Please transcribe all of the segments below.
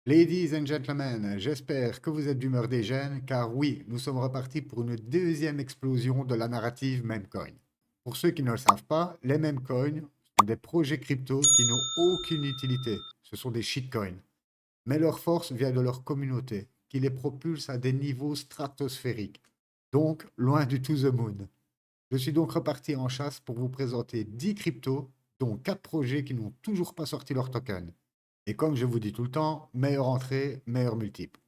Ladies and gentlemen, j'espère que vous êtes d'humeur des jeunes, car oui, nous sommes repartis pour une deuxième explosion de la narrative memecoin. Pour ceux qui ne le savent pas, les memecoins sont des projets crypto qui n'ont aucune utilité. Ce sont des shitcoins. Mais leur force vient de leur communauté, qui les propulse à des niveaux stratosphériques. Donc, loin du to the moon. Je suis donc reparti en chasse pour vous présenter 10 cryptos, dont 4 projets qui n'ont toujours pas sorti leur token. Et comme je vous dis tout le temps, meilleure entrée, meilleur multiple.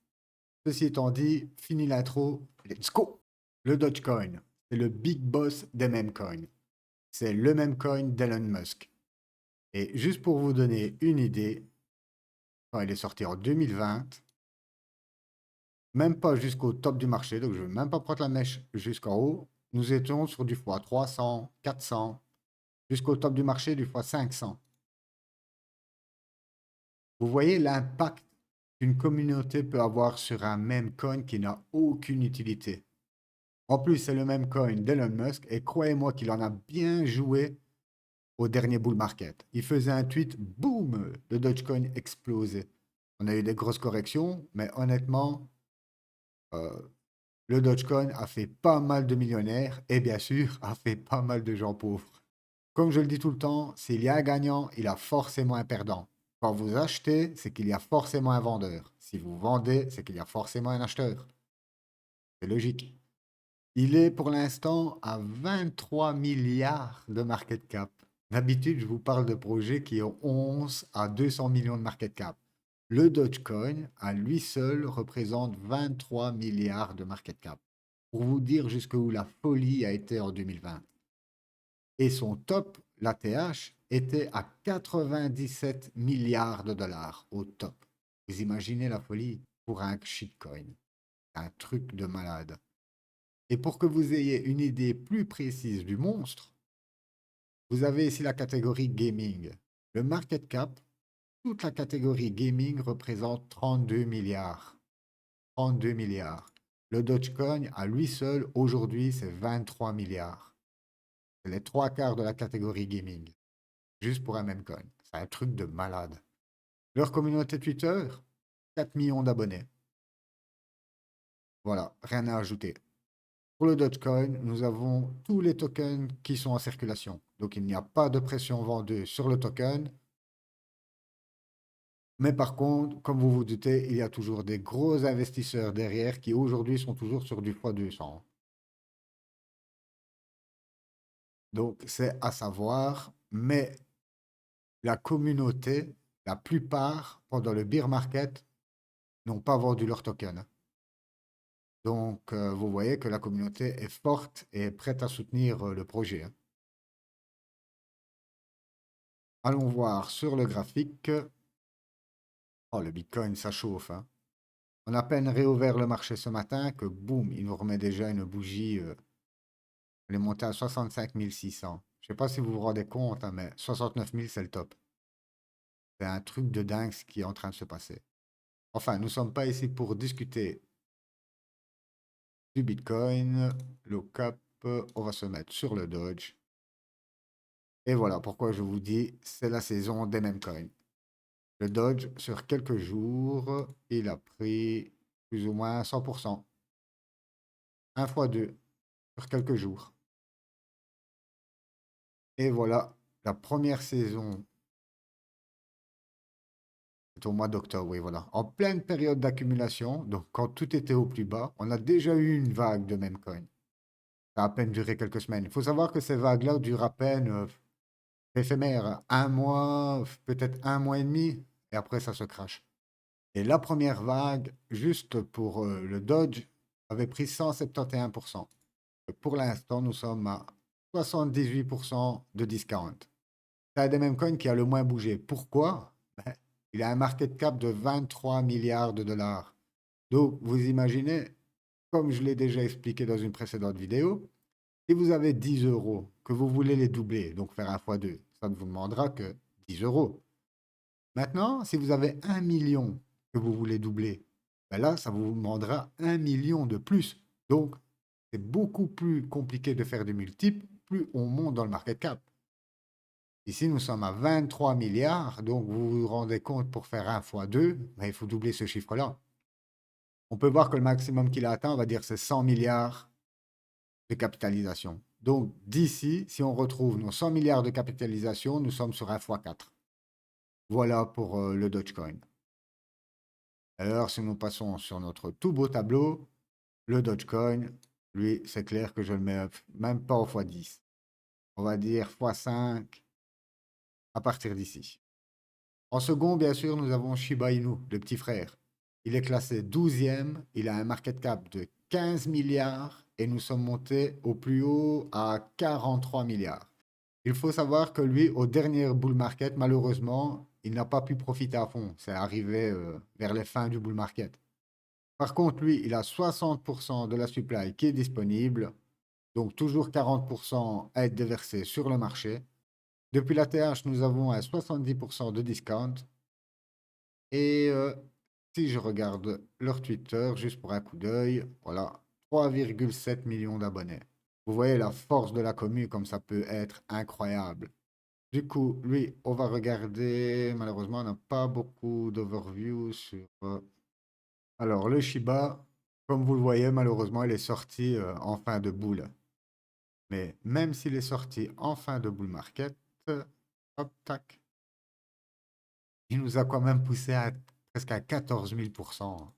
Ceci étant dit, fini l'intro, let's go! Le Dogecoin, c'est le big boss des memecoins. C'est le memecoin d'Elon Musk. Et juste pour vous donner une idée, quand il est sorti en 2020, même pas jusqu'au top du marché, donc je ne vais même pas prendre la mèche jusqu'en haut, nous étions sur du fois 300, 400, jusqu'au top du marché du fois 500. Vous voyez l'impact qu'une communauté peut avoir sur un même coin qui n'a aucune utilité. En plus, c'est le même coin d'Elon Musk et croyez-moi qu'il en a bien joué au dernier bull market. Il faisait un tweet, boum, le Dogecoin explosait. On a eu des grosses corrections, mais honnêtement, euh, le Dogecoin a fait pas mal de millionnaires et bien sûr a fait pas mal de gens pauvres. Comme je le dis tout le temps, s'il y a un gagnant, il y a forcément un perdant. Quand vous achetez, c'est qu'il y a forcément un vendeur. Si vous vendez, c'est qu'il y a forcément un acheteur. C'est logique. Il est pour l'instant à 23 milliards de market cap. D'habitude, je vous parle de projets qui ont 11 à 200 millions de market cap. Le Dogecoin, à lui seul, représente 23 milliards de market cap. Pour vous dire jusqu'où la folie a été en 2020. Et son top, l'ATH, était à 97 milliards de dollars au top. Vous imaginez la folie pour un shitcoin. Un truc de malade. Et pour que vous ayez une idée plus précise du monstre, vous avez ici la catégorie gaming. Le market cap, toute la catégorie gaming représente 32 milliards. 32 milliards. Le Dogecoin, à lui seul, aujourd'hui, c'est 23 milliards. C'est les trois quarts de la catégorie gaming. Juste pour un même coin. C'est un truc de malade. Leur communauté Twitter, 4 millions d'abonnés. Voilà, rien à ajouter. Pour le Dogecoin, nous avons tous les tokens qui sont en circulation. Donc il n'y a pas de pression vendeuse sur le token. Mais par contre, comme vous vous doutez, il y a toujours des gros investisseurs derrière qui aujourd'hui sont toujours sur du x200. Donc c'est à savoir, mais la communauté, la plupart, pendant le bear market, n'ont pas vendu leur token. Donc vous voyez que la communauté est forte et est prête à soutenir le projet, hein. Allons voir sur le graphique. Oh, le Bitcoin, ça chauffe, hein. On a à peine réouvert le marché ce matin que boum, il nous remet déjà une bougie. Elle est montée à 65 600. Je sais pas si vous vous rendez compte, hein, mais 69 000, c'est le top. C'est un truc de dingue ce qui est en train de se passer. Enfin, nous ne sommes pas ici pour discuter du Bitcoin. Le cap, on va se mettre sur le Dodge. Et voilà pourquoi je vous dis, c'est la saison des mêmes coins. Le Dodge, sur quelques jours, il a pris plus ou moins 100%. 1 fois 2 sur quelques jours. Et voilà, la première saison, c'est au mois d'octobre, oui, voilà. En pleine période d'accumulation, donc quand tout était au plus bas, on a déjà eu une vague de meme coin. Ça a à peine duré quelques semaines. Il faut savoir que ces vagues-là durent à peine éphémères, un mois, peut-être un mois et demi, et après ça se crache. Et la première vague, juste pour le Dodge, avait pris 171%. Pour l'instant, nous sommes à 78% de discount. C'est un des mêmes coins qui a le moins bougé. Pourquoi? Ben, il a un market cap de 23 milliards de dollars. Donc, vous imaginez, comme je l'ai déjà expliqué dans une précédente vidéo, si vous avez 10 euros, que vous voulez les doubler, donc faire un fois 2, ça ne vous demandera que 10 euros. Maintenant, si vous avez 1 million que vous voulez doubler, ben là, ça vous demandera 1 million de plus. Donc, c'est beaucoup plus compliqué de faire des multiples plus on monte dans le market cap. Ici, nous sommes à 23 milliards, donc vous vous rendez compte, pour faire 1 fois 2, ben, il faut doubler ce chiffre-là. On peut voir que le maximum qu'il a atteint, on va dire, c'est 100 milliards de capitalisation. Donc d'ici, si on retrouve nos 100 milliards de capitalisation, nous sommes sur 1 fois 4. Voilà pour le Dogecoin. Alors, si nous passons sur notre tout beau tableau, le Dogecoin, lui, c'est clair que je le mets même pas au fois 10. On va dire fois 5 à partir d'ici. En second, bien sûr, nous avons Shiba Inu, le petit frère. Il est classé 12e, il a un market cap de 15 milliards et nous sommes montés au plus haut à 43 milliards. Il faut savoir que lui, au dernier bull market, malheureusement, il n'a pas pu profiter à fond. C'est arrivé vers les fins du bull market. Par contre, lui, il a 60% de la supply qui est disponible, donc toujours 40% à être déversé sur le marché. Depuis la TH, nous avons un 70% de discount. Et si je regarde leur Twitter, juste pour un coup d'œil, voilà, 3,7 millions d'abonnés. Vous voyez la force de la commu, comme ça peut être incroyable. Du coup, lui, on va regarder. Malheureusement, on n'a pas beaucoup d'overview sur. Alors, le Shiba, comme vous le voyez, malheureusement, il est sorti en fin de boule. Mais même s'il est sorti en fin de bull market, hop, tac, il nous a quand même poussé à presque à 14 000%.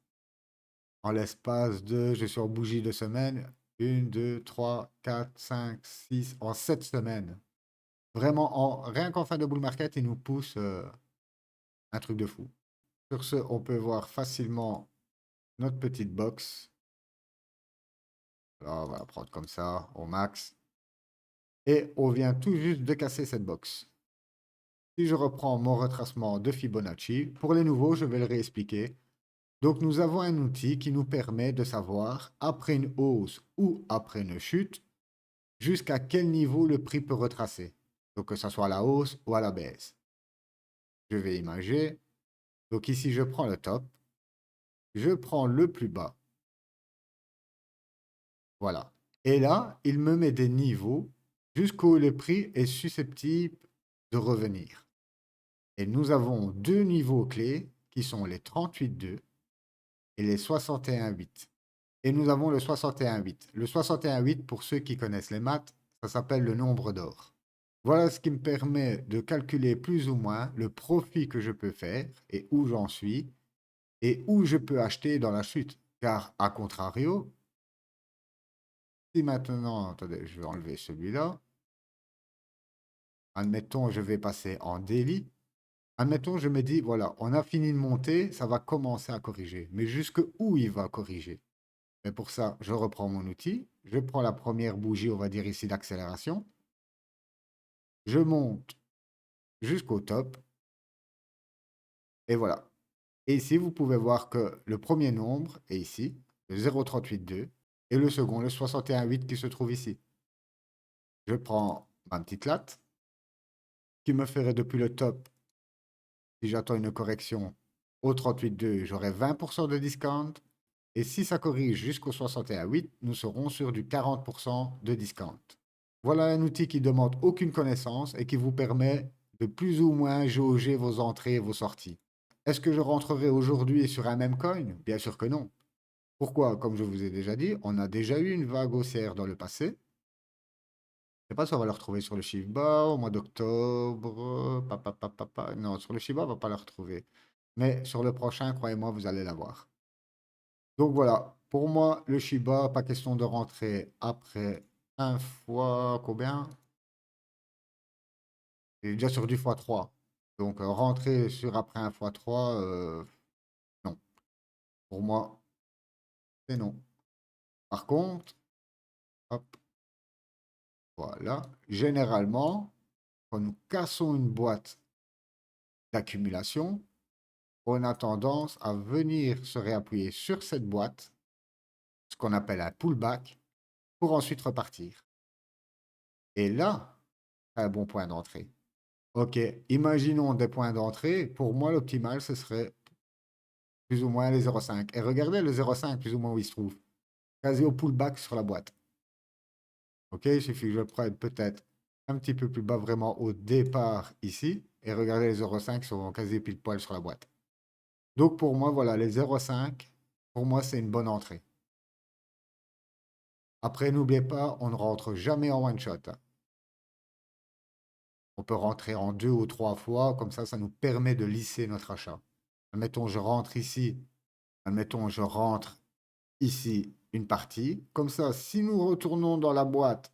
En l'espace de, je suis en bougie de semaine, 1, 2, 3, 4, 5, 6, en 7 semaines. Vraiment, rien qu'en fin de bull market, il nous pousse un truc de fou. Sur ce, on peut voir facilement notre petite box. Alors, on va la prendre comme ça, au max. Et on vient tout juste de casser cette box. Si je reprends mon retracement de Fibonacci, pour les nouveaux, je vais le réexpliquer. Donc, nous avons un outil qui nous permet de savoir, après une hausse ou après une chute, jusqu'à quel niveau le prix peut retracer. Donc, que ce soit à la hausse ou à la baisse. Je vais imager. Donc, ici, je prends le top. Je prends le plus bas. Voilà. Et là, il me met des niveaux jusqu'où le prix est susceptible de revenir. Et nous avons deux niveaux clés qui sont les 38,2 et les 61,8. Et nous avons le 61,8. Le 61,8, pour ceux qui connaissent les maths, ça s'appelle le nombre d'or. Voilà ce qui me permet de calculer plus ou moins le profit que je peux faire et où j'en suis et où je peux acheter dans la chute. Car, à contrario, si maintenant, attendez, je vais enlever celui-là. Admettons, je vais passer en daily. Admettons, je me dis, voilà, on a fini de monter, ça va commencer à corriger. Mais jusque où il va corriger? Mais pour ça, je reprends mon outil. Je prends la première bougie, on va dire ici, d'accélération. Je monte jusqu'au top. Et voilà. Et ici, vous pouvez voir que le premier nombre est ici, le 0,382, et le second, le 61,8 qui se trouve ici. Je prends ma petite latte, qui me ferait depuis le top, si j'attends une correction, au 38,2, j'aurai 20% de discount. Et si ça corrige jusqu'au 61,8, nous serons sur du 40% de discount. Voilà un outil qui ne demande aucune connaissance et qui vous permet de plus ou moins jauger vos entrées et vos sorties. Est-ce que je rentrerai aujourd'hui sur un même coin? Bien sûr que non. Pourquoi? Comme je vous ai déjà dit, on a déjà eu une vague haussière dans le passé. Je ne sais pas si on va le retrouver sur le Shiba au mois d'octobre. Non, sur le Shiba, on ne va pas le retrouver. Mais sur le prochain, croyez-moi, vous allez l'avoir. Donc voilà, pour moi, le Shiba, pas question de rentrer après un fois combien? Il est déjà sur du x3. Donc rentrer sur après un x3, non. Pour moi, c'est non. Par contre, hop, voilà. Généralement, quand nous cassons une boîte d'accumulation, on a tendance à venir se réappuyer sur cette boîte, ce qu'on appelle un pullback, pour ensuite repartir. Et là, c'est un bon point d'entrée. Ok, imaginons des points d'entrée. Pour moi, l'optimal, ce serait plus ou moins les 0,5. Et regardez le 0,5 plus ou moins où il se trouve. Quasi au pullback sur la boîte. Ok, il suffit que je prenne peut-être un petit peu plus bas vraiment au départ ici. Et regardez, les 0,5 sont quasi pile poil sur la boîte. Donc pour moi, voilà, les 0,5, pour moi, c'est une bonne entrée. Après, n'oubliez pas, on ne rentre jamais en one shot, hein. On peut rentrer en 2 ou 3 fois, comme ça nous permet de lisser notre achat. Admettons, je rentre ici, admettons, je rentre ici une partie. Comme ça, si nous retournons dans la boîte,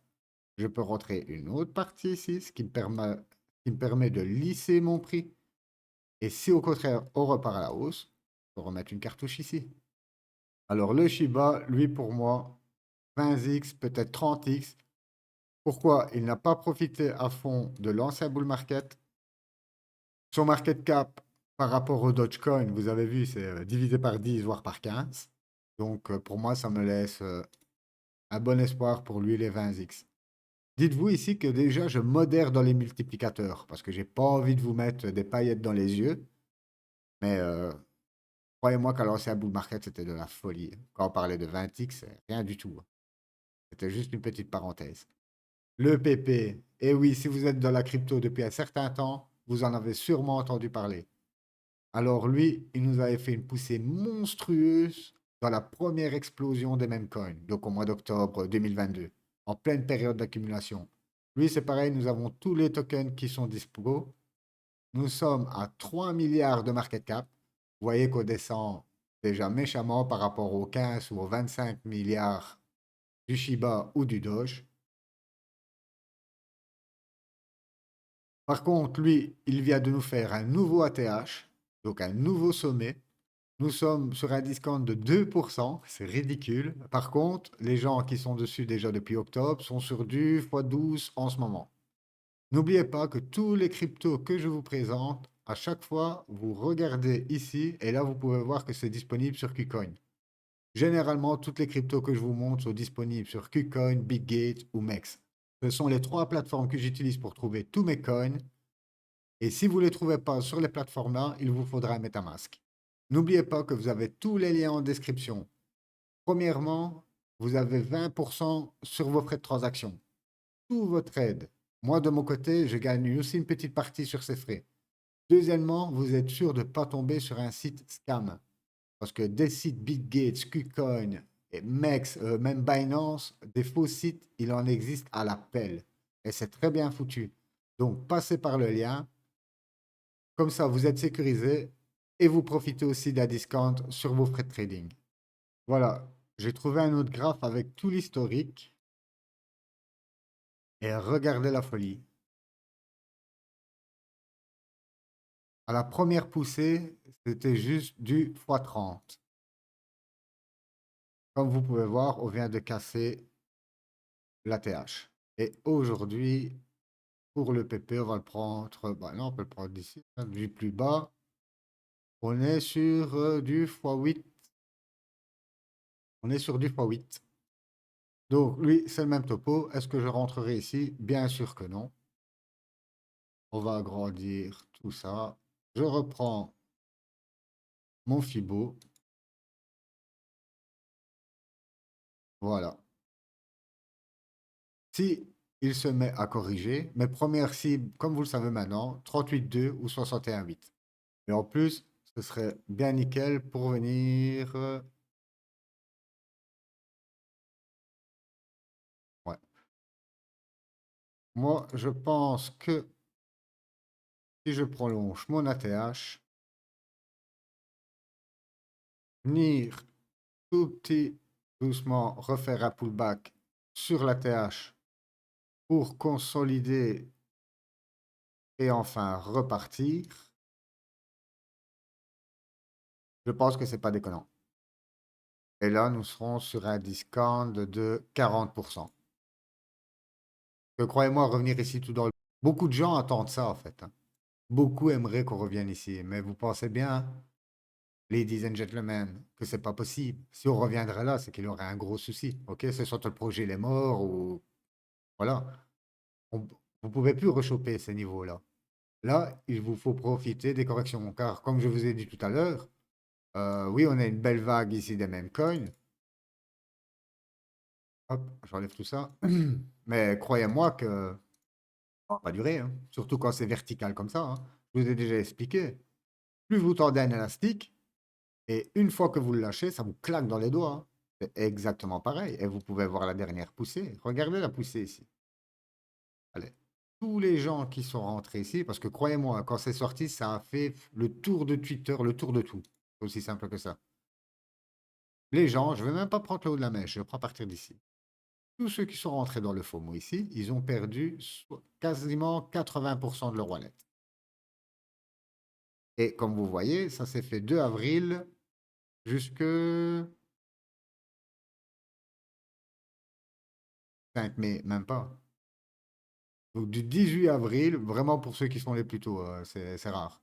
je peux rentrer une autre partie ici, ce qui me permet de lisser mon prix. Et si au contraire, on repart à la hausse, je peux remettre une cartouche ici. Alors le Shiba, lui pour moi, 20x, peut-être 30x. Pourquoi? Il n'a pas profité à fond de l'ancien bull market. Son market cap par rapport au Dogecoin, vous avez vu, c'est divisé par 10, voire par 15. Donc pour moi, ça me laisse un bon espoir pour lui, les 20x. Dites-vous ici que déjà, je modère dans les multiplicateurs, parce que j'ai pas envie de vous mettre des paillettes dans les yeux. Mais croyez-moi qu'à l'ancien bull market, c'était de la folie. Quand on parlait de 20x, c'est rien du tout. C'était juste une petite parenthèse. Le PP, et oui, si vous êtes dans la crypto depuis un certain temps, vous en avez sûrement entendu parler. Alors lui, il nous avait fait une poussée monstrueuse dans la première explosion des mêmes coins, donc au mois d'octobre 2022, en pleine période d'accumulation. Lui, c'est pareil, nous avons tous les tokens qui sont dispo. Nous sommes à 3 milliards de market cap. Vous voyez qu'on descend déjà méchamment par rapport aux 15 ou aux 25 milliards du Shiba ou du Doge. Par contre, lui, il vient de nous faire un nouveau ATH, donc un nouveau sommet. Nous sommes sur un discount de 2%, c'est ridicule. Par contre, les gens qui sont dessus déjà depuis octobre sont sur du x12 en ce moment. N'oubliez pas que tous les cryptos que je vous présente, à chaque fois, vous regardez ici et là, vous pouvez voir que c'est disponible sur KuCoin. Généralement, toutes les cryptos que je vous montre sont disponibles sur KuCoin, BigGate ou MEX. Ce sont les trois plateformes que j'utilise pour trouver tous mes coins. Et si vous ne les trouvez pas sur les plateformes-là, il vous faudra un MetaMask. N'oubliez pas que vous avez tous les liens en description. Premièrement, vous avez 20% sur vos frais de transaction. Tous vos trades. Moi, de mon côté, je gagne aussi une petite partie sur ces frais. Deuxièmement, vous êtes sûr de ne pas tomber sur un site scam. Parce que des sites BitGate, KuCoin, et MEX, même Binance, des faux sites, il en existe à la pelle. Et c'est très bien foutu. Donc, passez par le lien. Comme ça, vous êtes sécurisé et vous profitez aussi d'un discount sur vos frais de trading. Voilà, j'ai trouvé un autre graphe avec tout l'historique et regardez la folie. À la première poussée, c'était juste du x30. Comme vous pouvez voir, on vient de casser l'ATH. Et aujourd'hui, pour le PP, on va le prendre, bah non, on peut le prendre d'ici, hein, du plus bas. On est sur du x8. On est sur du x8. Donc, lui, c'est le même topo. Est-ce que je rentrerai ici? Bien sûr que non. On va agrandir tout ça. Je reprends mon Fibo. Voilà. Si il se met à corriger, mes premières cibles, comme vous le savez maintenant, 38,2 ou 61,8. Et en plus, ce serait bien nickel pour venir. Ouais. Moi, je pense que si je prolonge mon ATH, venir tout petit, doucement refaire un pullback sur l'ATH pour consolider et enfin repartir, je pense que c'est pas déconnant. Et là, nous serons sur un discount de 40%. Que croyez-moi, revenir ici tout dans le... Beaucoup de gens attendent ça, en fait, hein. Beaucoup aimeraient qu'on revienne ici. Mais vous pensez bien, ladies and gentlemen, que c'est pas possible. Si on reviendrait là, c'est qu'il y aurait un gros souci. OK? C'est soit le projet il est mort ou... Voilà. Vous pouvez plus rechoper ces niveaux-là. Là, il vous faut profiter des corrections. Car, comme je vous ai dit tout à l'heure, oui, on a une belle vague ici des mêmes coins. Hop, j'enlève tout ça. Mais croyez-moi que Ça va pas durer, hein. Surtout quand c'est vertical comme ça, hein. Je vous ai déjà expliqué. Plus vous tendez un élastique, et une fois que vous le lâchez, ça vous claque dans les doigts, hein. C'est exactement pareil. Et vous pouvez voir la dernière poussée. Regardez la poussée ici. Allez. Tous les gens qui sont rentrés ici, parce que croyez-moi, quand c'est sorti, ça a fait le tour de Twitter, le tour de tout. C'est aussi simple que ça. Les gens, je ne vais même pas prendre le haut de la mèche, je prends à partir d'ici. Tous ceux qui sont rentrés dans le FOMO ici, ils ont perdu quasiment 80% de leur wallet. Et comme vous voyez, ça s'est fait 2 avril jusque 5 mai, même pas. Donc du 18 avril, vraiment pour ceux qui sont les plus tôt, c'est rare.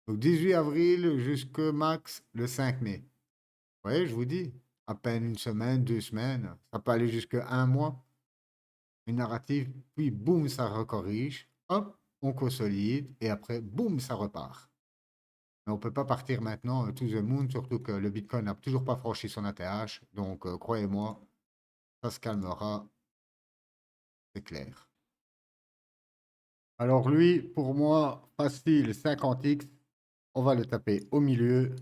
Donc 18 avril jusque max le 5 mai. Vous voyez, je vous dis, à peine une semaine, 2 semaines, ça peut aller jusqu'à un mois. Une narrative, puis boum, ça recorrige, hop, on consolide, et après, boum, ça repart. Mais on ne peut pas partir maintenant to the moon, surtout que le Bitcoin n'a toujours pas franchi son ATH. Donc, croyez-moi, ça se calmera, c'est clair. Alors lui, pour moi, facile, 50x, on va le taper au milieu.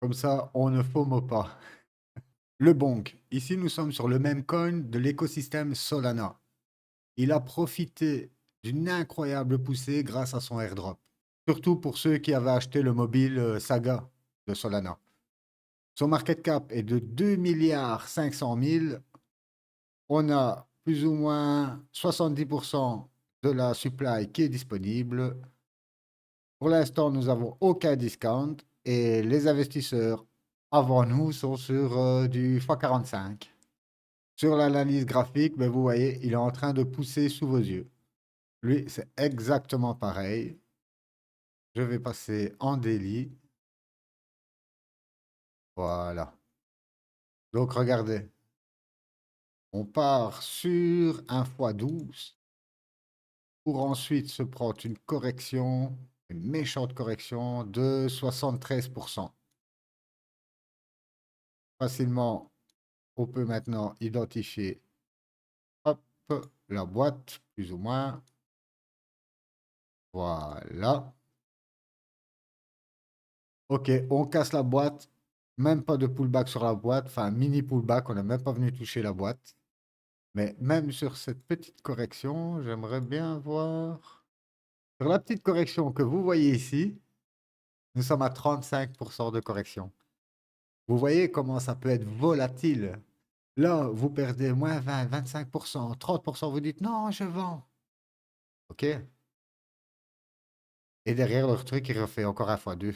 Comme ça, on ne FOMO pas. Le bonk. Ici, nous sommes sur le même coin de l'écosystème Solana. Il a profité d'une incroyable poussée grâce à son airdrop. Surtout pour ceux qui avaient acheté le mobile Saga de Solana. Son market cap est de 2 milliards 500 000. On a plus ou moins 70% de la supply qui est disponible. Pour l'instant, nous n'avons aucun discount et les investisseurs avant nous sont sur du x45. Sur l'analyse graphique, ben, vous voyez, il est en train de pousser sous vos yeux. Lui, c'est exactement pareil. Je vais passer en daily. Voilà. Donc, regardez. On part sur un x12 pour ensuite se prendre une correction, une méchante correction de 73%. Facilement, on peut maintenant identifier, hop, la boîte, plus ou moins. Voilà. Ok, on casse la boîte. Même pas de pullback sur la boîte. Enfin, mini pullback. On n'est même pas venu toucher la boîte. Mais même sur cette petite correction, j'aimerais bien voir. Sur la petite correction que vous voyez ici, nous sommes à 35% de correction. Vous voyez comment ça peut être volatile. Là, vous perdez moins 20, 25%, 30%, vous dites non, je vends. OK? Et derrière, leur truc, il refait encore un fois deux.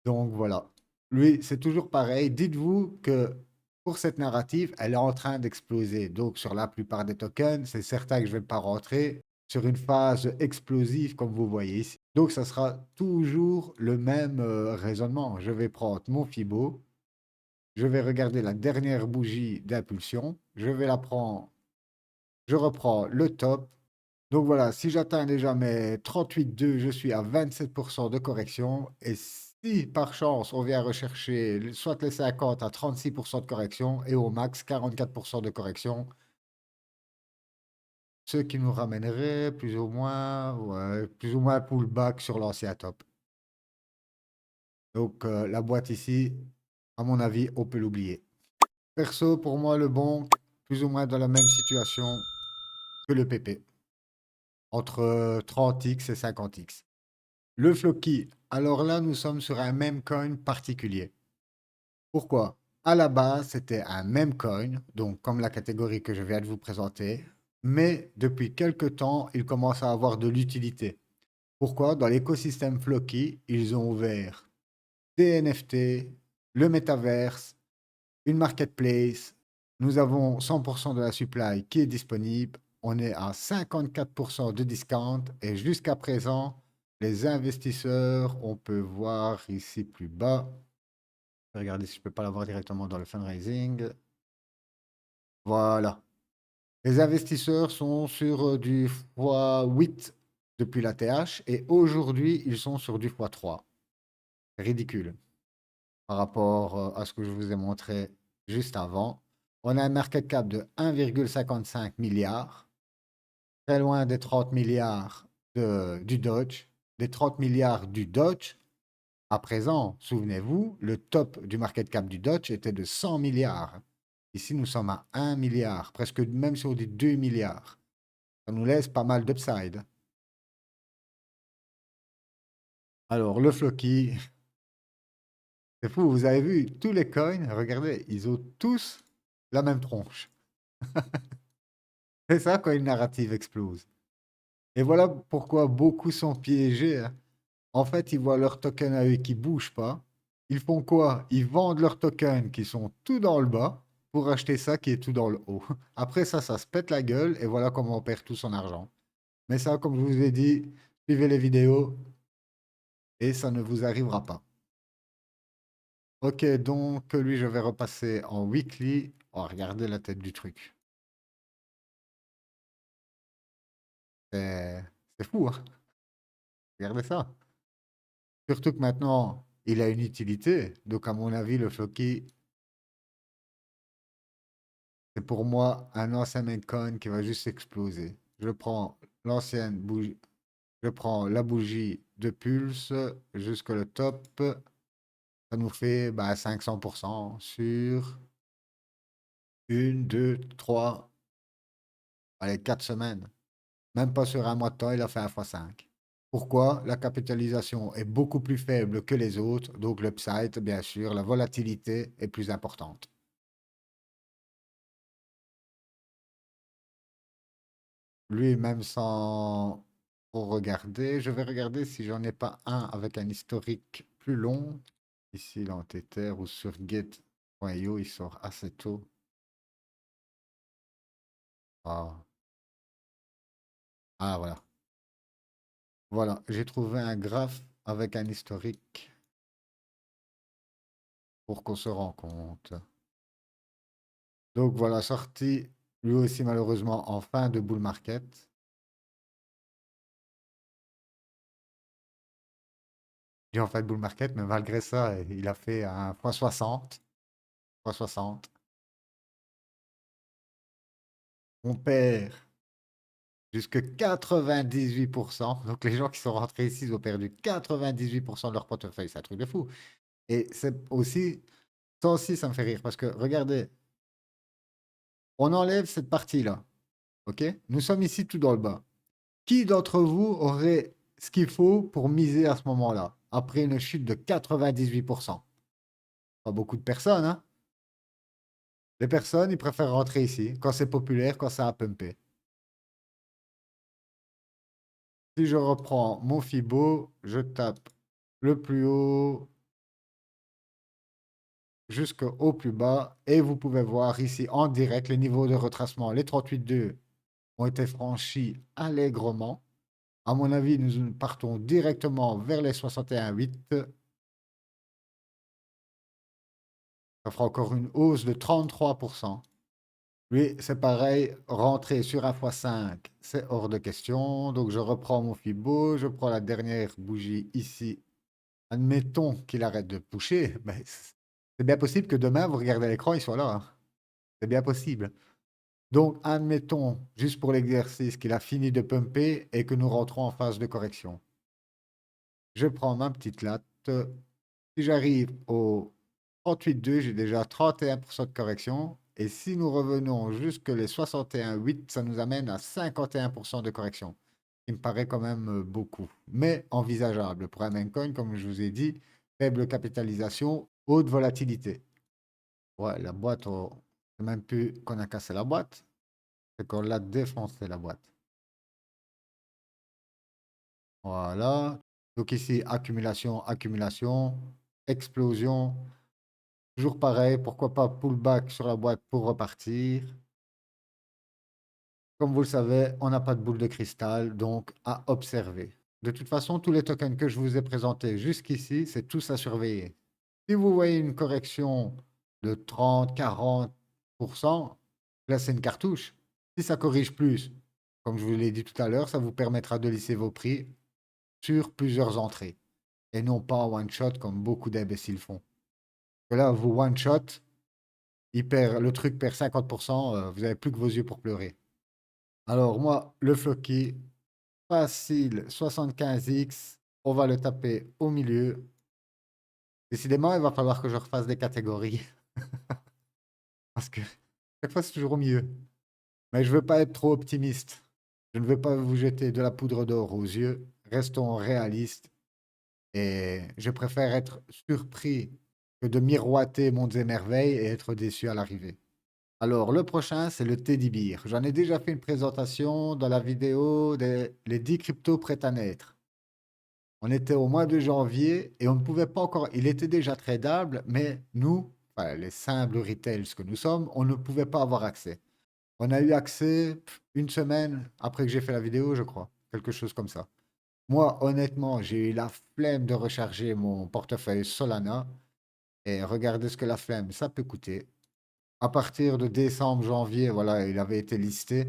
Donc voilà. Lui, c'est toujours pareil. Dites-vous que pour cette narrative, elle est en train d'exploser. Donc sur la plupart des tokens, c'est certain que je ne vais pas rentrer sur une phase explosive comme vous voyez ici. Donc ça sera toujours le même raisonnement. Je vais prendre mon Fibo, je vais regarder la dernière bougie d'impulsion, je vais la prendre, je reprends le top. Donc voilà, si j'atteins déjà mes 38,2, je suis à 27% de correction. Et si par chance on vient rechercher soit les 50 à 36% de correction et au max 44% de correction, ce qui nous ramènerait plus ou moins, ouais, plus ou moins pullback sur l'ancien top. Donc la boîte ici, à mon avis, on peut l'oublier. Perso, pour moi, le bon, plus ou moins dans la même situation que le PP, entre 30x et 50x. Le Floki, alors là, nous sommes sur un meme coin particulier. Pourquoi? À la base, c'était un meme coin, donc comme la catégorie que je viens de vous présenter, mais depuis quelques temps, il commence à avoir de l'utilité. Pourquoi? Dans l'écosystème Floki, ils ont ouvert des NFT, le metaverse, une marketplace. Nous avons 100% de la supply qui est disponible. On est à 54% de discount et jusqu'à présent, les investisseurs, on peut voir ici plus bas. Je vais regarder si je peux pas l'avoir directement dans le fundraising. Voilà. Les investisseurs sont sur du x8 depuis la TH et aujourd'hui, ils sont sur du x3. Ridicule par rapport à ce que je vous ai montré juste avant. On a un market cap de 1,55 milliard. très loin des 30 milliards du Dodge, des 30 milliards du Dodge. À présent, souvenez-vous, le top du market cap du Dodge était de 100 milliards. Ici, nous sommes à 1 milliard, presque même sur des 2 milliards. Ça nous laisse pas mal d'upside. Alors, le Floki, c'est fou, vous avez vu, tous les coins, regardez, ils ont tous la même tronche. C'est ça quand une narrative explose. Et voilà pourquoi beaucoup sont piégés, hein. En fait, ils voient leurs tokens à eux qui bougent pas. Ils font quoi? Ils vendent leurs tokens qui sont tout dans le bas pour acheter ça qui est tout dans le haut. Après ça, ça se pète la gueule et voilà comment on perd tout son argent. Mais ça, comme je vous ai dit, suivez les vidéos et ça ne vous arrivera pas. Ok, donc lui, je vais repasser en weekly. Oh, regardez la tête du truc. C'est c'est fou, hein? Regardez ça. Surtout que maintenant, il a une utilité. Donc, à mon avis, le Floki, c'est pour moi un ancien Bitcoin qui va juste exploser. Je prends l'ancienne bougie, je prends la bougie de pulse jusqu'au le top. Ça nous fait 500% sur une, deux, trois, allez, 4 semaines. Même pas sur un mois de temps, il a fait un fois 5. Pourquoi? La capitalisation est beaucoup plus faible que les autres, donc l'upside, bien sûr, la volatilité est plus importante. Lui, même sans regarder, je vais regarder si j'en ai pas un avec un historique plus long. Ici, dans Tether ou sur Gate.io, il sort assez tôt. Ah, ah, voilà. Voilà, j'ai trouvé un graphe avec un historique pour qu'on se rende compte. Donc voilà, sorti lui aussi malheureusement en fin de bull market. J'ai en fin de bull market, mais malgré ça, il a fait un x60. x60. On perd jusque 98%. Donc les gens qui sont rentrés ici, ils ont perdu 98% de leur portefeuille. C'est un truc de fou. Et c'est aussi, ça aussi, ça me fait rire parce que regardez, on enlève cette partie-là. OK? Nous sommes ici tout dans le bas. Qui d'entre vous aurait ce qu'il faut pour miser à ce moment-là, après une chute de 98%? Pas beaucoup de personnes, hein? Les personnes, ils préfèrent rentrer ici, quand c'est populaire, quand ça a pumpé. Si je reprends mon Fibo, je tape le plus haut jusqu'au plus bas, et vous pouvez voir ici en direct les niveaux de retracement. Les 38,2 ont été franchis allègrement. À mon avis, nous partons directement vers les 61,8. Ça fera encore une hausse de 33%. Oui, c'est pareil, rentrer sur un x5, c'est hors de question. Donc je reprends mon Fibo, je prends la dernière bougie ici. Admettons qu'il arrête de pusher, ben, c'est bien possible que demain, vous regardez l'écran, il soit là, hein. C'est bien possible. Donc admettons, juste pour l'exercice, qu'il a fini de pumper et que nous rentrons en phase de correction. Je prends ma petite latte. Si j'arrive au 38,2, j'ai déjà 31% de correction. Et si nous revenons jusque les 61,8, ça nous amène à 51% de correction. Il me paraît quand même beaucoup, mais envisageable pour un Maincoin, comme je vous ai dit, faible capitalisation, haute volatilité. Ouais, la boîte, c'est même plus qu'on a cassé la boîte, c'est qu'on l'a défoncé la boîte. Voilà. Donc ici, accumulation, accumulation, explosion. Toujours pareil, pourquoi pas pullback sur la boîte pour repartir. Comme vous le savez, on n'a pas de boule de cristal, donc à observer. De toute façon, tous les tokens que je vous ai présentés jusqu'ici, c'est tous à surveiller. Si vous voyez une correction de 30-40%, là c'est une cartouche. Si ça corrige plus, comme je vous l'ai dit tout à l'heure, ça vous permettra de lisser vos prix sur plusieurs entrées et non pas en one shot comme beaucoup d'imbéciles font. Que là, vous one shot, le truc perd 50%, vous n'avez plus que vos yeux pour pleurer. Alors moi, le Floki, facile, 75X, on va le taper au milieu. Décidément, il va falloir que je refasse des catégories, parce que chaque fois, c'est toujours mieux. Mais je veux pas être trop optimiste. Je ne veux pas vous jeter de la poudre d'or aux yeux. Restons réalistes. Et je préfère être surpris que de miroiter mondes et merveilles et être déçu à l'arrivée. Alors, le prochain, c'est le Teddy Bear. J'en ai déjà fait une présentation dans la vidéo des les 10 cryptos prêts à naître. On était au mois de janvier et on ne pouvait pas encore. Il était déjà tradable, mais nous, enfin, les simples retails que nous sommes, on ne pouvait pas avoir accès. On a eu accès une semaine après que j'ai fait la vidéo, je crois. Quelque chose comme ça. Moi, honnêtement, j'ai eu la flemme de recharger mon portefeuille Solana. Et regardez ce que la flemme, ça peut coûter. À partir de décembre, janvier, voilà, il avait été listé.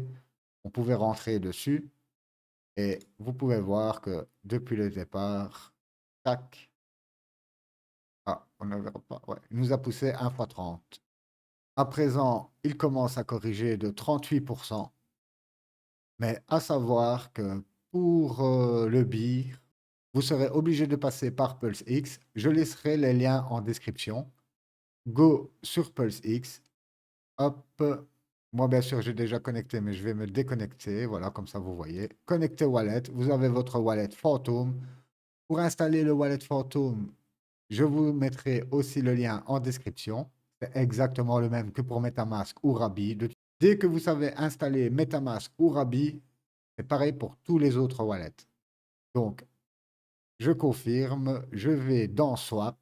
On pouvait rentrer dessus. Et vous pouvez voir que depuis le départ, tac, ah, on ne verra pas. Ouais, il nous a poussé 1 fois 30. À présent, il commence à corriger de 38%. Mais à savoir que pour le BIR, vous serez obligé de passer par PulseX. Je laisserai les liens en description. Go sur PulseX. Hop. Moi, bien sûr, j'ai déjà connecté, mais je vais me déconnecter. Voilà, comme ça, vous voyez. Connectez wallet. Vous avez votre wallet Phantom. Pour installer le wallet Phantom, je vous mettrai aussi le lien en description. C'est exactement le même que pour MetaMask ou Rabi. Dès que vous savez installer MetaMask ou Rabi, c'est pareil pour tous les autres wallets. Donc, je confirme, je vais dans Swap.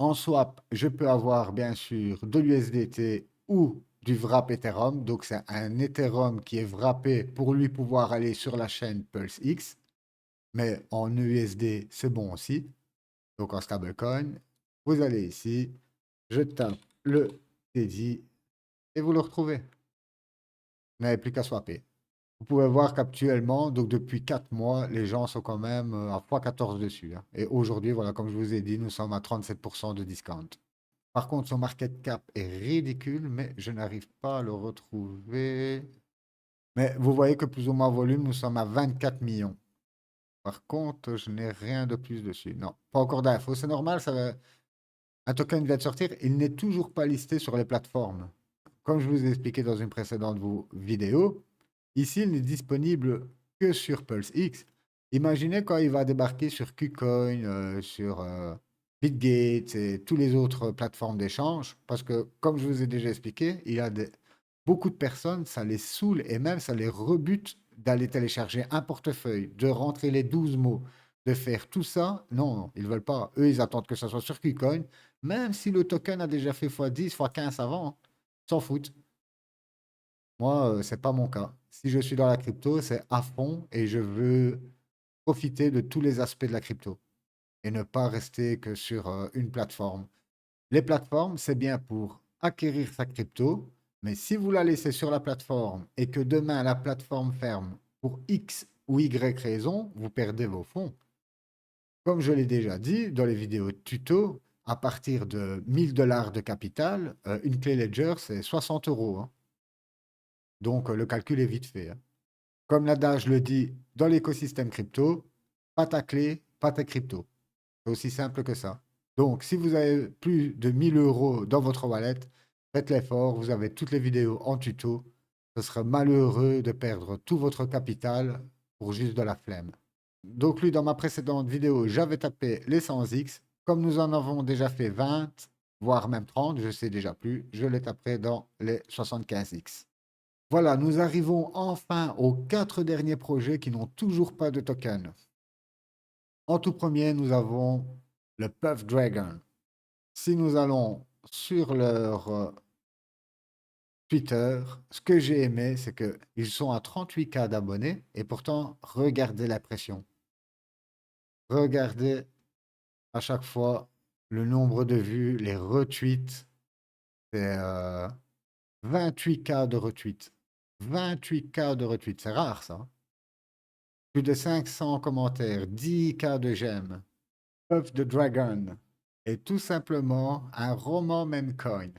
En swap, je peux avoir bien sûr de l'USDT ou du wrap Ethereum. Donc, c'est un Ethereum qui est wrappé pour lui pouvoir aller sur la chaîne PulseX. Mais en USD, c'est bon aussi. Donc, en stablecoin, vous allez ici, je tape le Teddy et vous le retrouvez. Vous n'avez plus qu'à swapper. Vous pouvez voir qu'actuellement, donc depuis 4 mois, les gens sont quand même à x14 dessus, hein. Et aujourd'hui, voilà, comme je vous ai dit, nous sommes à 37% de discount. Par contre, son market cap est ridicule, mais je n'arrive pas à le retrouver. Mais vous voyez que plus ou moins volume, nous sommes à 24 millions. Par contre, je n'ai rien de plus dessus. Non, pas encore d'infos. C'est normal, un token vient de sortir. Il n'est toujours pas listé sur les plateformes. Comme je vous ai expliqué dans une précédente vidéo, ici, il n'est disponible que sur PulseX. Imaginez quand il va débarquer sur KuCoin, sur BitGate et toutes les autres plateformes d'échange, parce que, comme je vous ai déjà expliqué, beaucoup de personnes, ça les saoule et même ça les rebute d'aller télécharger un portefeuille, de rentrer les 12 mots, de faire tout ça. Non, non, ils ne veulent pas. Eux, ils attendent que ça soit sur KuCoin, même si le token a déjà fait x10, x15 avant, hein. S'en foutent. Moi, c'est pas mon cas. Si je suis dans la crypto, c'est à fond et je veux profiter de tous les aspects de la crypto et ne pas rester que sur une plateforme. Les plateformes, c'est bien pour acquérir sa crypto, mais si vous la laissez sur la plateforme et que demain la plateforme ferme pour X ou Y raison, vous perdez vos fonds. Comme je l'ai déjà dit dans les vidéos tuto, à partir de 1000 $ de capital, une clé Ledger, c'est 60 euros, hein. Donc, le calcul est vite fait, hein. Comme l'adage le dit, dans l'écosystème crypto, pas ta clé, pas ta crypto. C'est aussi simple que ça. Donc, si vous avez plus de 1000 € dans votre wallet, faites l'effort, vous avez toutes les vidéos en tuto. Ce serait malheureux de perdre tout votre capital pour juste de la flemme. Donc, lui, dans ma précédente vidéo, j'avais tapé les 100X. Comme nous en avons déjà fait 20, voire même 30, je sais déjà plus, je les taperai dans les 75X. Voilà, nous arrivons enfin aux 4 derniers projets qui n'ont toujours pas de token. En tout premier, nous avons le Puff Dragon. Si nous allons sur leur Twitter, ce que j'ai aimé, c'est qu'ils sont à 38K d'abonnés et pourtant, regardez la pression. Regardez à chaque fois le nombre de vues, les retweets. C'est 28K de retweets. 28K de retweets, c'est rare ça, hein. Plus de 500 commentaires, 10K de j'aime. Puff the Dragon est tout simplement un roman meme coin.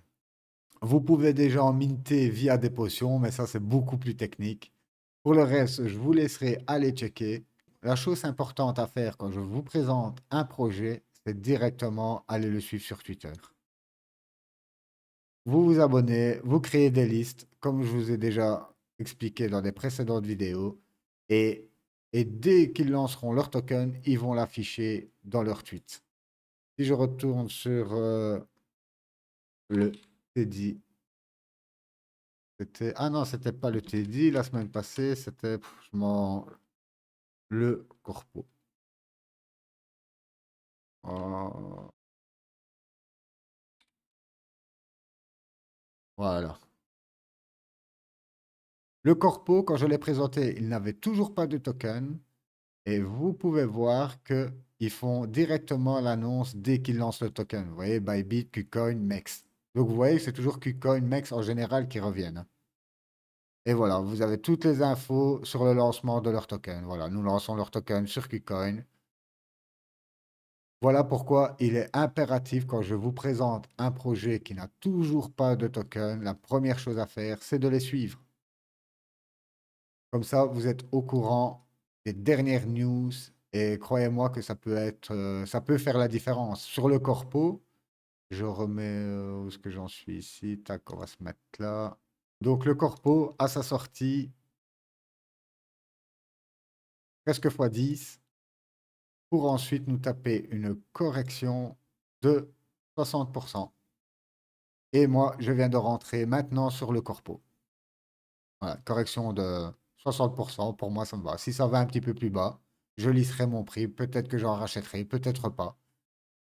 Vous pouvez déjà en minter via des potions, mais ça, c'est beaucoup plus technique. Pour le reste, je vous laisserai aller checker. La chose importante à faire quand je vous présente un projet, c'est directement aller le suivre sur Twitter. Vous vous abonnez, vous créez des listes, comme je vous ai déjà expliqué dans des précédentes vidéos, et, et dès qu'ils lanceront leur token, ils vont l'afficher dans leur tweet. Si je retourne sur le Teddy, c'était... Ah non, c'était pas le Teddy la semaine passée, c'était le Corpo. Oh, voilà. Le Corpo, quand je l'ai présenté, il n'avait toujours pas de token. Et vous pouvez voir qu'ils font directement l'annonce dès qu'ils lancent le token. Vous voyez, Bybit, KuCoin, MEX. Donc vous voyez que c'est toujours KuCoin, MEX en général qui reviennent. Et voilà, vous avez toutes les infos sur le lancement de leur token. Voilà, nous lançons leur token sur KuCoin. Voilà pourquoi il est impératif quand je vous présente un projet qui n'a toujours pas de token, la première chose à faire, c'est de les suivre. Comme ça, vous êtes au courant des dernières news et croyez-moi que ça peut être, ça peut faire la différence. Sur le corpo, je remets où est-ce que j'en suis ici. Tac, on va se mettre là. Donc le corpo, à sa sortie, presque fois 10 pour ensuite nous taper une correction de 60%. Et moi, je viens de rentrer maintenant sur le corpo. Voilà, correction de 60%, pour moi, ça me va. Si ça va un petit peu plus bas, je lisserai mon prix. Peut-être que j'en rachèterai, peut-être pas.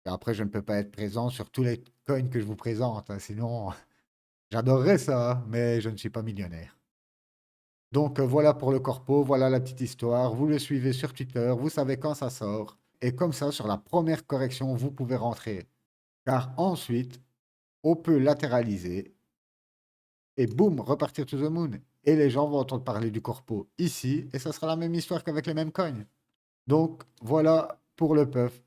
Et après, je ne peux pas être présent sur tous les coins que je vous présente, hein. Sinon, j'adorerais ça, hein, mais je ne suis pas millionnaire. Donc voilà pour le corpo, voilà la petite histoire. Vous le suivez sur Twitter, vous savez quand ça sort. Et comme ça, sur la première correction, vous pouvez rentrer. Car ensuite, on peut latéraliser et boum, repartir to the moon. Et les gens vont entendre parler du corpo ici, et ça sera la même histoire qu'avec les mêmes coins. Donc voilà pour le puff.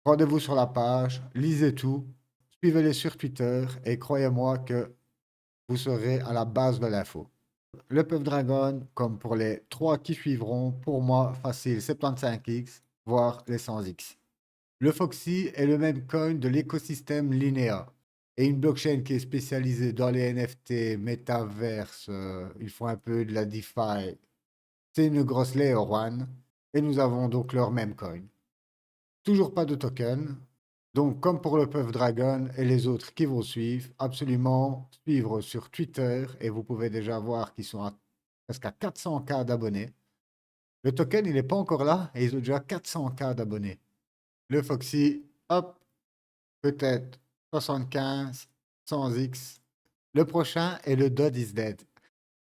Rendez-vous sur la page, lisez tout, suivez-les sur Twitter, et croyez-moi que vous serez à la base de l'info. Le Puff Dragon, comme pour les trois qui suivront, pour moi, facile 75x, voire les 100x. Le Foxy est le même coin de l'écosystème Linea et une blockchain qui est spécialisée dans les NFT, Metaverse, ils font un peu de la DeFi. C'est une grosse layer one et nous avons donc leur même coin. Toujours pas de token. Donc, comme pour le Puff Dragon et les autres qui vont suivre, absolument suivre sur Twitter et vous pouvez déjà voir qu'ils sont presque à 400K d'abonnés. Le token, il n'est pas encore là et ils ont déjà 400K d'abonnés. Le Foxy, hop, peut-être 75, 100x. Le prochain est le Dot is Dead.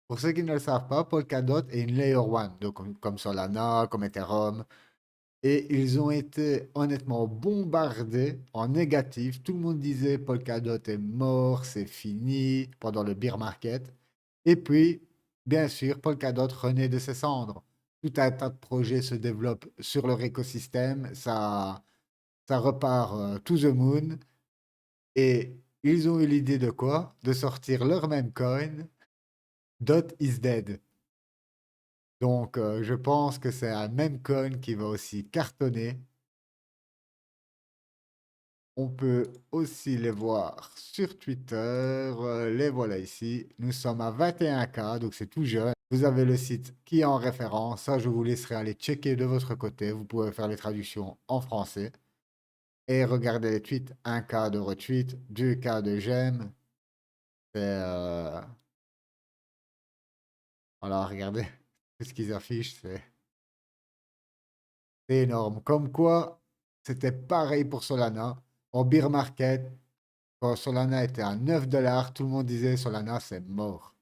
Pour ceux qui ne le savent pas, Polkadot est une Layer 1, donc comme Solana, comme Ethereum. Et ils ont été honnêtement bombardés en négatif. Tout le monde disait Polkadot est mort, c'est fini pendant le bear market. Et puis, bien sûr, Polkadot renaît de ses cendres. Tout un tas de projets se développent sur leur écosystème. Ça repart to the moon. Et ils ont eu l'idée de quoi? De sortir leur même coin, Dot is Dead. Donc, je pense que c'est un même coin qui va aussi cartonner. On peut aussi les voir sur Twitter. Les voilà ici. Nous sommes à 21K, donc c'est tout jeune. Vous avez le site qui est en référence. Ça, je vous laisserai aller checker de votre côté. Vous pouvez faire les traductions en français. Et regarder les tweets. 1K de retweet, 2K de j'aime. C'est, voilà, regardez ce qu'ils affichent. C'est énorme. Comme quoi, c'était pareil pour Solana. En bear market, quand Solana était à 9 dollars, tout le monde disait Solana, c'est mort.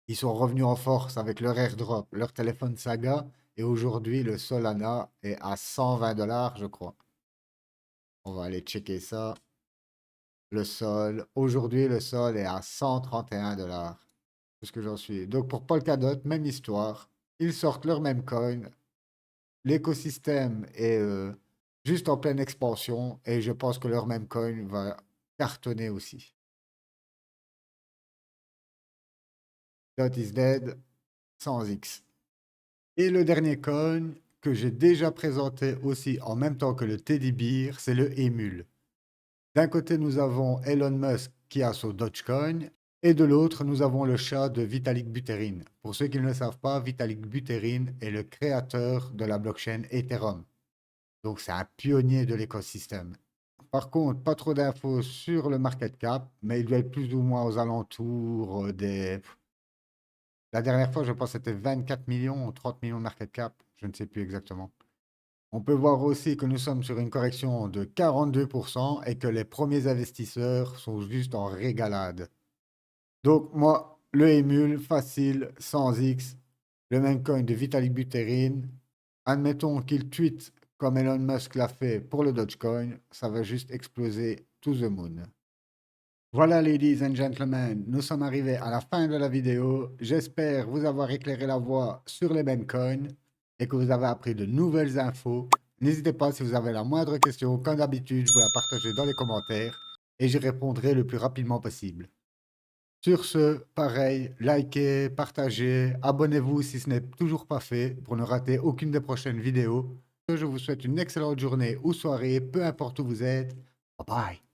Ils sont revenus en force avec leur airdrop, leur téléphone Saga, et aujourd'hui, le Solana est à 120 dollars, je crois. On va aller checker ça. Le Sol, aujourd'hui, le Sol est à 131 dollars. C'est ce que j'en suis. Donc pour Polkadot, même histoire. Ils sortent leur même coin. L'écosystème est juste en pleine expansion et je pense que leur même coin va cartonner aussi. Dot is dead, sans X. Et le dernier coin que j'ai déjà présenté aussi en même temps que le Teddy Bear, c'est le Emule. D'un côté, nous avons Elon Musk qui a son Dogecoin, et de l'autre, nous avons le chat de Vitalik Buterin. Pour ceux qui ne le savent pas, Vitalik Buterin est le créateur de la blockchain Ethereum. Donc, c'est un pionnier de l'écosystème. Par contre, pas trop d'infos sur le market cap, mais il doit être plus ou moins aux alentours des... La dernière fois, je pense que c'était 24 millions ou 30 millions de market cap, je ne sais plus exactement. On peut voir aussi que nous sommes sur une correction de 42% et que les premiers investisseurs sont juste en régalade. Donc moi, le Emule, facile, sans X, le même coin de Vitalik Buterin. Admettons qu'il tweet comme Elon Musk l'a fait pour le Dogecoin, ça va juste exploser to the moon. Voilà, ladies and gentlemen, nous sommes arrivés à la fin de la vidéo. J'espère vous avoir éclairé la voie sur les mêmes coins et que vous avez appris de nouvelles infos. N'hésitez pas si vous avez la moindre question, comme d'habitude, vous la partagez dans les commentaires et j'y répondrai le plus rapidement possible. Sur ce, pareil, likez, partagez, abonnez-vous si ce n'est toujours pas fait pour ne rater aucune des prochaines vidéos. Je vous souhaite une excellente journée ou soirée, peu importe où vous êtes. Bye bye.